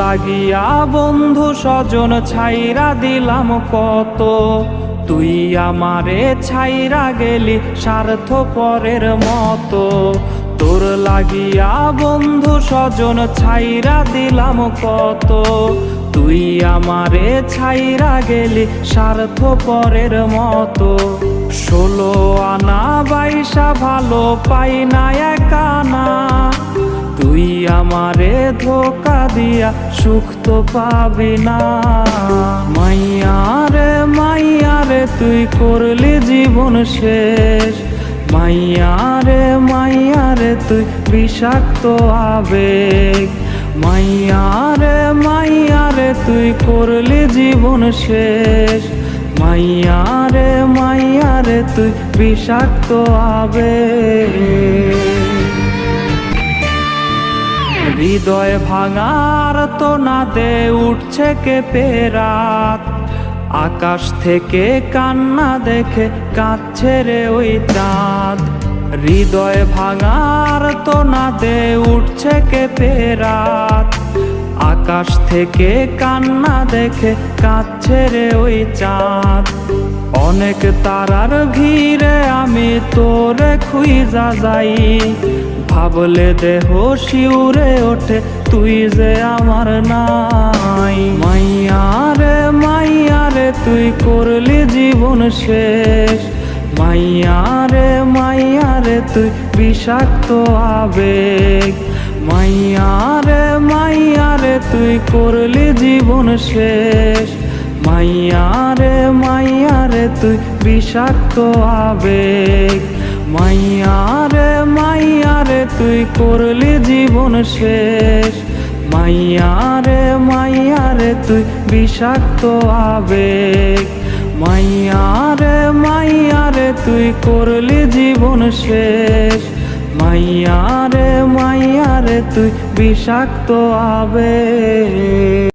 লাগিয়া বন্ধু স্বজন ছাইরা দিলাম কত, তুই আমারে ছাইরা গেলি স্বার্থপরের মতো। তোর লাগিয়া বন্ধু স্বজন ছাইরা দিলাম কত, তুই আমারে ছাইরা গেলি স্বার্থপরের মতো। 16 আনা 22 ভালো পাই না একানা, তুই আমারে ধোকা দিয়া সুখ তো পাবি না। মাইয়ারে মাইয়ারে তুই করলি জীবন শেষ, মাইয়ারে মাইয়ারে তুই বিষাক্ত আবেগ। মাইয়ারে মাইয়ারে তুই করলি জীবন শেষ, মাইয়ারে মাইয়ারে তুই বিষাক্ত আবেগ। হৃদয় ভাঙার তো না দে উঠছে কেঁপে রাত, আকাশ থেকে কান্না দেখে কাঁদছে রে ওই চাঁদ। হৃদয় ভাঙার তো না দে উঠছে কেঁপে রাত, আকাশ থেকে কান্না দেখে কাঁদছে রে ওই চাঁদ। অনেক তারার ভিড়ে আমি তোরে খুঁজা যাই, ভাবলে দেহ শিউরে ওঠে তুই যে আমার নাই। মাইয়ারে মাইয়ারে তুই করলি জীবন শেষ, মাইয়ারে মাইয়ারে তুই বিষাক্ত আবেগ। মাইয়ারে মাইয়ারে তুই করলি জীবন শেষ, মাইয়ারে মাইয়ারে তুই বিষাক্ত আবেগ। মাইয়ারে মাইয়ারে তুই করলি জীবন শেষ, মাইয়ারে মাইয়ারে তুই বিষাক্ত আবেগ। মাইয়ারে মাইয়ারে তুই করলি জীবন শেষ, মাইয়ারে মাইয়ারে তুই বিষাক্ত আবেগ।